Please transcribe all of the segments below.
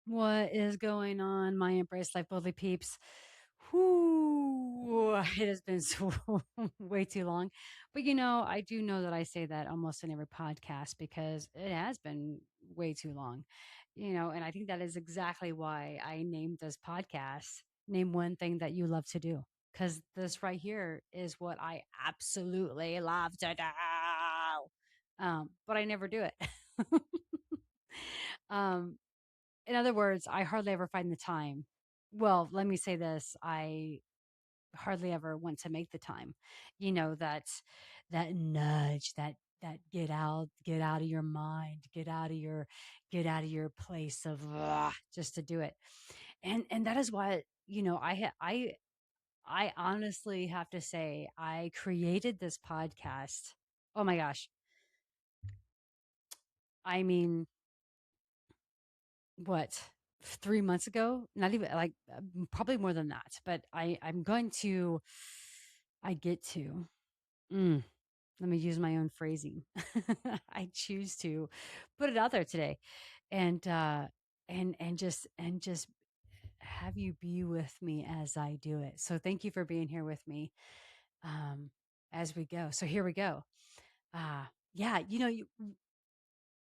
What is going on, my Embrace Life Boldly peeps? Whoo, it has been so way too long. But I do know that I say that almost in every podcast because it has been way too long. And I think that is exactly why I named this podcast Name One Thing That You Love to Do. Because this right here is what I absolutely love to do. But I never do it. um, in other words, I hardly ever find the time. Well, let me say this, I hardly ever want to make the time. That nudge, that get out of your mind, get out of your place of just to do it. And that is why, I honestly have to say I created this podcast. Oh my gosh. I mean, what, 3 months ago, not even like probably more than that, but I'm going to I get to mm, let me use my own phrasing. I choose to put it out there today, and just have you be with me as I do it. So thank you for being here with me, um as we go. So here we go. uh yeah,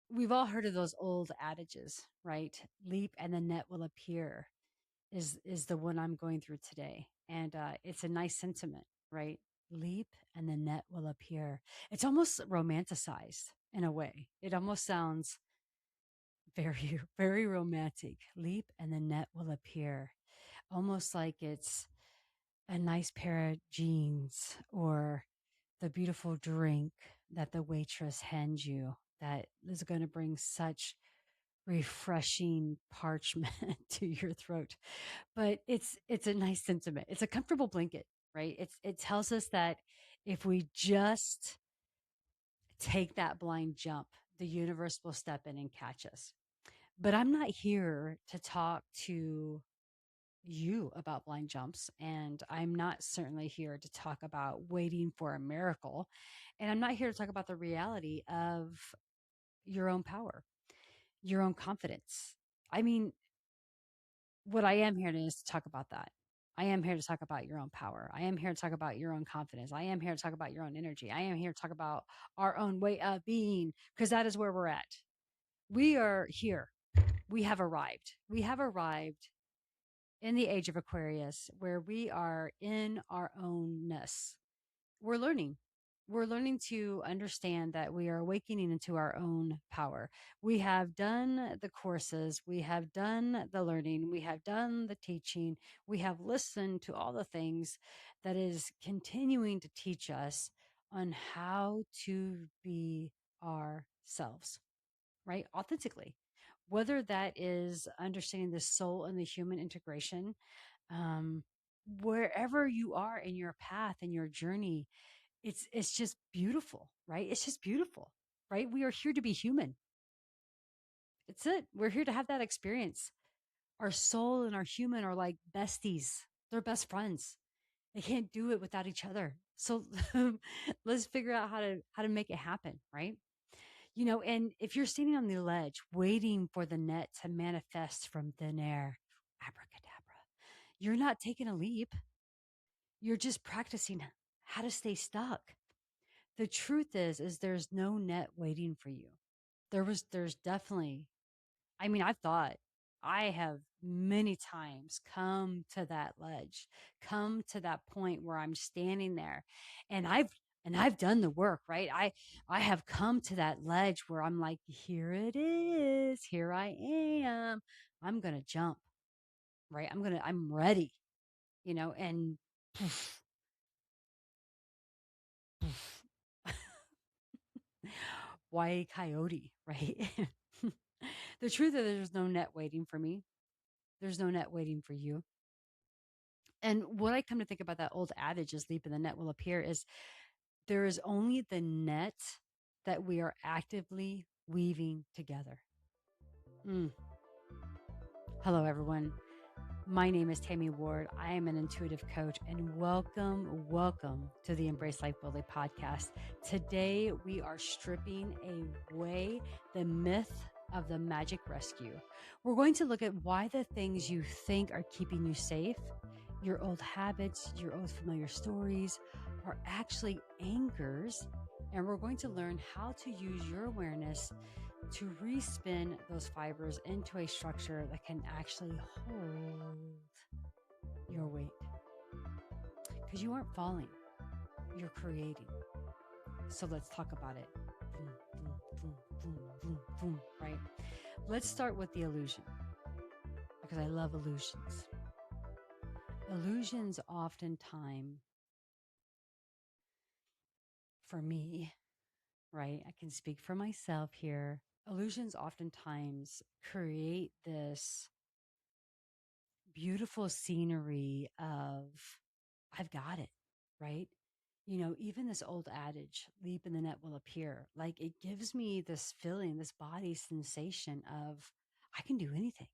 we've all heard of those old adages, right? Leap and the net will appear is the one I'm going through today. And it's a nice sentiment, right? Leap and the net will appear. It's almost romanticized in a way. It almost sounds very, very romantic. Leap and the net will appear. Almost like it's a nice pair of jeans or the beautiful drink that the waitress hands you that is going to bring such refreshing parchment to your throat. But it's a nice sentiment. It's a comfortable blanket, right? It tells us that if we just take that blind jump, the universe will step in and catch us. But I'm not here to talk to you about blind jumps, and I'm not certainly here to talk about waiting for a miracle, and I'm not here to talk about the reality of your own power, your own confidence. I mean, what I am here to is to talk about that. I am here to talk about your own power. I am here to talk about your own confidence. I am here to talk about your own energy. I am here to talk about our own way of being, because that is where we're at. We are here. We have arrived. We have arrived in the age of Aquarius where we are in our ownness. We're learning. We're learning to understand that we are awakening into our own power. We have done the courses, we have done the learning, we have done the teaching, we have listened to all the things that is continuing to teach us on how to be ourselves, right? Authentically. Whether that is understanding the soul and the human integration, um, wherever you are in your path and your journey, it's just beautiful, right? It's just beautiful, right? We are here to be human. It's it. We're here to have that experience. Our soul and our human are like besties. They're best friends. They can't do it without each other. So let's figure out how to make it happen, right? And if you're standing on the ledge waiting for the net to manifest from thin air, abracadabra, you're not taking a leap. You're just practicing how to stay stuck. The truth is there's no net waiting for you. There's definitely, I mean, I have many times come to that ledge, come to that point where I'm standing there, and I've done the work, right? I have come to that ledge where I'm like, here it is, here I am. I'm going to jump, right? I'm ready, and poof, poof. Why coyote, right? The truth is there's no net waiting for me. There's no net waiting for you. And what I come to think about that old adage is leap and the net will appear is there is only the net that we are actively weaving together. Mm. Hello, everyone. My name is Tammy Ward. I am an intuitive coach, and welcome to the Embrace Life Boldly podcast. Today, we are stripping away the myth of the Magic Rescue. We're going to look at why the things you think are keeping you safe, your old habits, your old familiar stories, are actually anchors. And we're going to learn how to use your awareness to respin those fibers into a structure that can actually hold your weight. Because you aren't falling, you're creating. So let's talk about it. Boom, boom, boom, boom, boom, boom, right? Let's start with the illusion because I love illusions. Illusions oftentimes, for me, right? I can speak for myself here. Illusions oftentimes create this beautiful scenery of, I've got it, right? Even this old adage, leap and the net will appear, like it gives me this feeling, this body sensation of, I can do anything.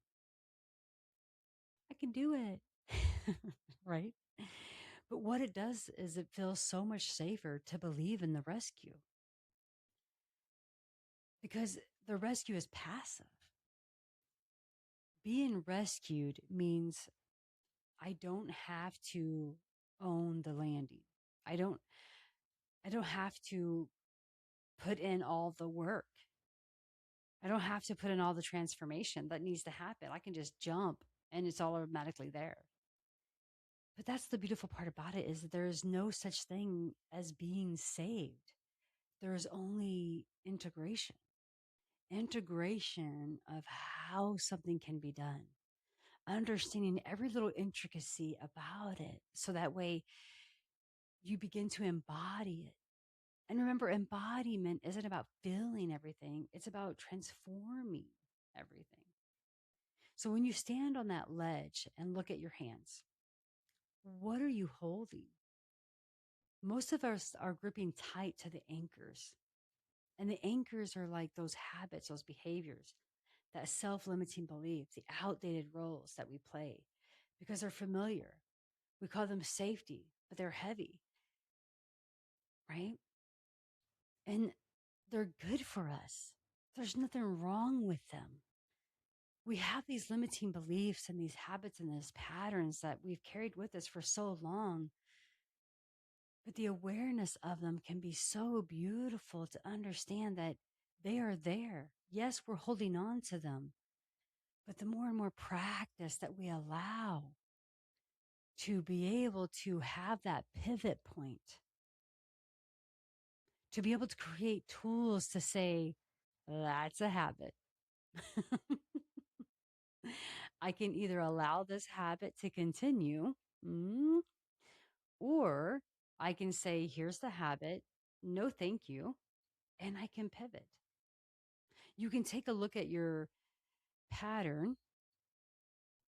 I can do it. Right? But what it does is it feels so much safer to believe in the rescue because the rescue is passive. Being rescued means I don't have to own the landing. I don't I don't have to put in all the work. I don't have to put in all the transformation that needs to happen. I can just jump and it's all automatically there. But that's the beautiful part about it is that there is no such thing as being saved. There is only integration. Integration of how something can be done. Understanding every little intricacy about it so that way you begin to embody it. And remember, embodiment isn't about feeling everything, it's about transforming everything. So when you stand on that ledge and look at your hands, what are you holding? Most of us are gripping tight to the anchors. And the anchors are like those habits, those behaviors, that self limiting beliefs, the outdated roles that we play because they're familiar. We call them safety, but they're heavy, right? And they're good for us. There's nothing wrong with them. We have these limiting beliefs and these habits and these patterns that we've carried with us for so long. But the awareness of them can be so beautiful to understand that they are there. Yes, we're holding on to them, but the more and more practice that we allow to be able to have that pivot point, to be able to create tools to say, that's a habit. I can either allow this habit to continue, or I can say, here's the habit. No, thank you. And I can pivot. You can take a look at your pattern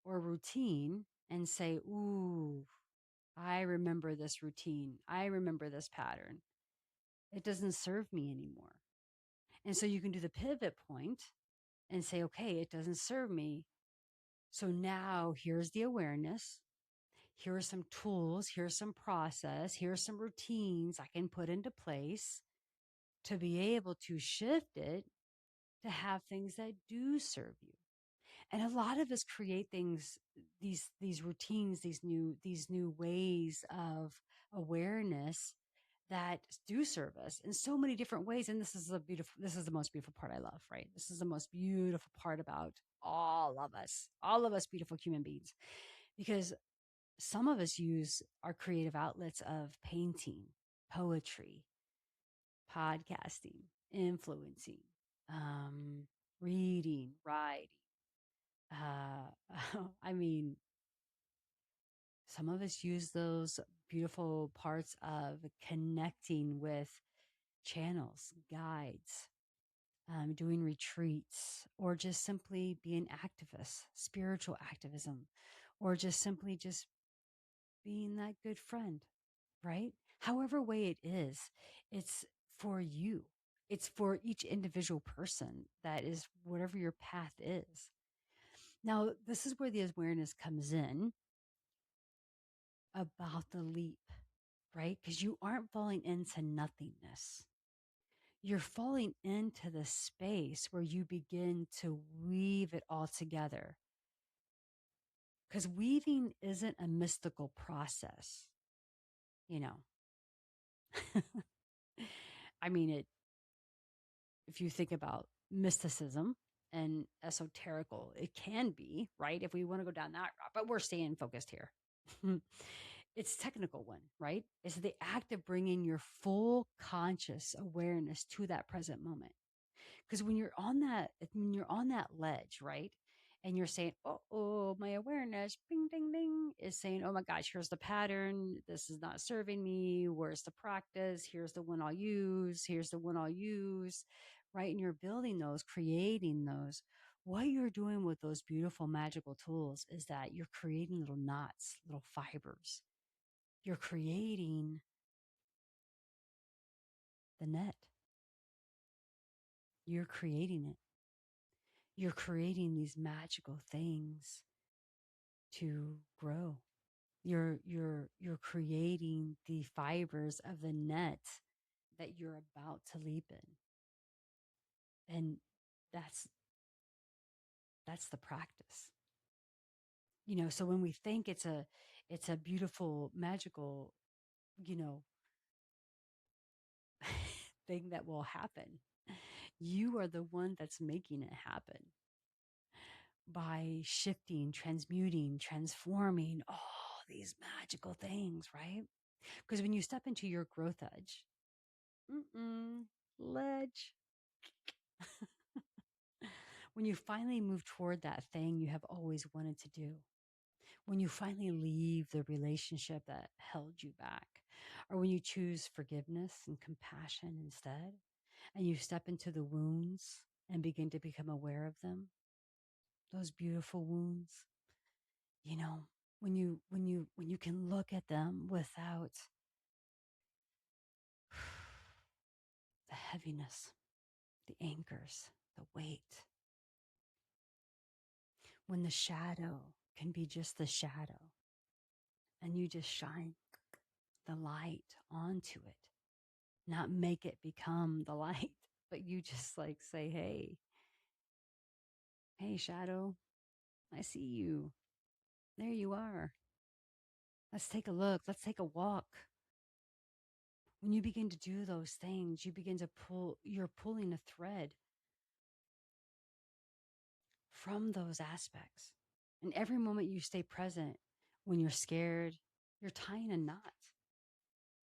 or routine and say, ooh, I remember this routine. I remember this pattern. It doesn't serve me anymore. And so you can do the pivot point and say, okay, it doesn't serve me. So now here's the awareness. Here are some tools. Here's some process. Here's some routines I can put into place to be able to shift it to have things that do serve you. And a lot of us create things, these routines, these new ways of awareness that do serve us in so many different ways. And this is the most beautiful part I love, right? This is the most beautiful part about all of us beautiful human beings, because some of us use our creative outlets of painting, poetry, podcasting, influencing, reading, writing. I mean, some of us use those beautiful parts of connecting with channels, guides, doing retreats, or just simply being activists, spiritual activism, or just simply just being that good friend, right? However way it is, it's for you. It's for each individual person. That is whatever your path is. Now, this is where the awareness comes in about the leap, right? Because you aren't falling into nothingness. you're falling into the space where you begin to weave it all together. Because weaving isn't a mystical process, you know. I mean, if you think about mysticism and esoterical, it can be, right? If we want to go down that route, but we're staying focused here. It's technical one, right? It's the act of bringing your full conscious awareness to that present moment. Because when you're on that ledge, right? And you're saying, oh, my awareness, bing, ding, ding, is saying, oh my gosh, here's the pattern. This is not serving me. Where's the practice? Here's the one I'll use. Here's the one I'll use, right? And you're building those, creating those. What you're doing with those beautiful magical tools is that you're creating little knots, little fibers. You're creating the net. You're creating it. You're creating these magical things to grow. You're creating the fibers of the net that you're about to leap in. And that's that's the practice. So when we think it's a beautiful, magical, you know, thing that will happen, you are the one that's making it happen by shifting, transmuting, transforming all these magical things, right? Because when you step into your growth edge, ledge, when you finally move toward that thing you have always wanted to do, when you finally leave the relationship that held you back, or when you choose forgiveness and compassion instead, and you step into the wounds and begin to become aware of them, those beautiful wounds, you know, when you can look at them without the heaviness, the anchors, the weight, when the shadow can be just the shadow and you just shine the light onto it, not make it become the light, but you just like say, hey, shadow, I see you. There you are. Let's take a look. Let's take a walk. When you begin to do those things, you begin to you're pulling a thread from those aspects. And every moment you stay present, when you're scared, you're tying a knot.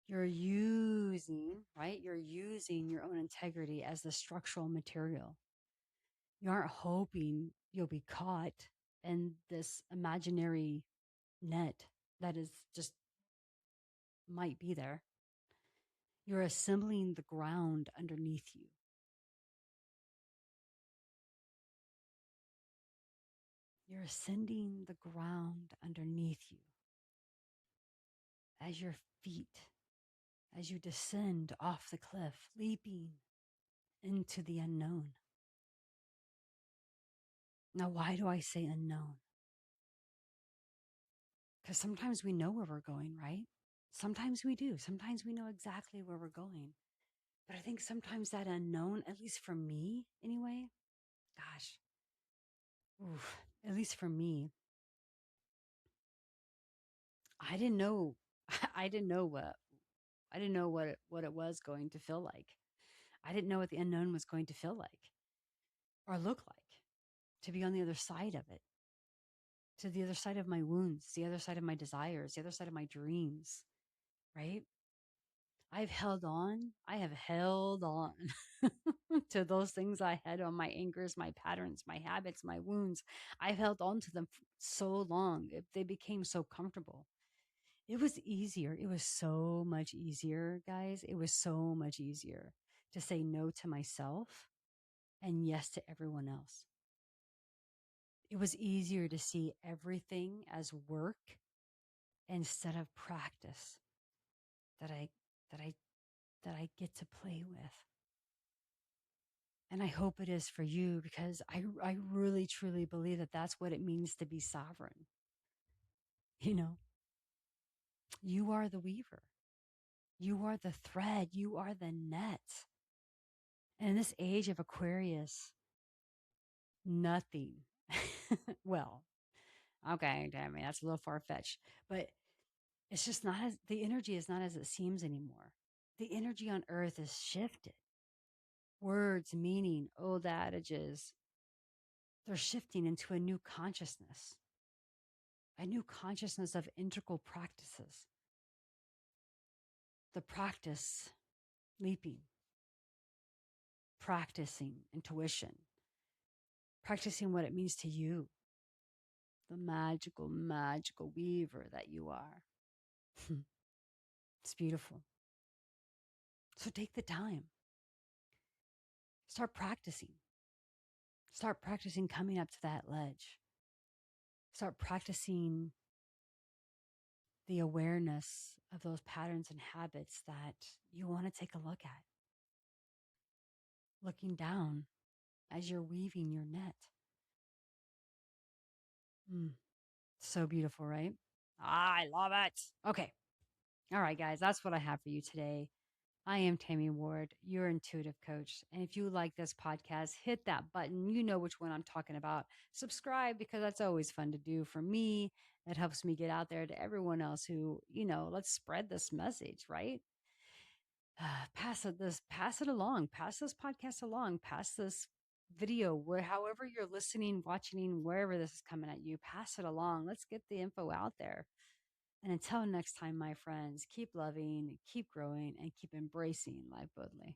You're using, right? You're using your own integrity as the structural material. You aren't hoping you'll be caught in this imaginary net that is just might be there. You're assembling the ground underneath you. You're ascending the ground underneath you as your feet, as you descend off the cliff, leaping into the unknown. Now, why do I say unknown? Because sometimes we know where we're going, right? Sometimes we do. Sometimes we know exactly where we're going. But I think sometimes that unknown, at least for me anyway, gosh, oof, at least for me, I didn't know, I didn't know what it was going to feel like. I didn't know what the unknown was going to feel like or look like, to be on the other side of it, to the other side of my wounds, the other side of my desires, the other side of my dreams, right? I have held on to those things I had on, my anchors, my patterns, my habits, my wounds. I've held on to them so long. They became so comfortable. It was easier. It was so much easier, guys. It was so much easier to say no to myself and yes to everyone else. It was easier to see everything as work instead of practice that I that I that I get to play with. And I hope it is for you, because I really truly believe that that's what it means to be sovereign. You know, you are the weaver. You are the thread. You are the net. And in this age of Aquarius, nothing. Well, okay, I mean, that's a little far fetched, but it's just not as the energy is not as it seems anymore. The energy on earth is shifted. Words, meaning, old adages, they're shifting into a new consciousness of integral practices. The practice, leaping, practicing intuition, practicing what it means to you, the magical, magical weaver that you are. It's beautiful. So take the time, start practicing. Start practicing coming up to that ledge. Start practicing the awareness of those patterns and habits that you want to take a look at. Looking down as you're weaving your net. Mm, so beautiful, right? I love it. Okay. All right, guys, that's what I have for you today. I am Tammy Ward, your intuitive coach. And if you like this podcast, hit that button. You know which one I'm talking about. Subscribe because that's always fun to do for me. It helps me get out there to everyone else who, let's spread this message, right? Pass it along, pass this podcast along, pass this video, where however you're listening, watching, wherever this is coming at you, pass it along. Let's get the info out there. And until next time, my friends, keep loving, keep growing, and keep embracing life boldly.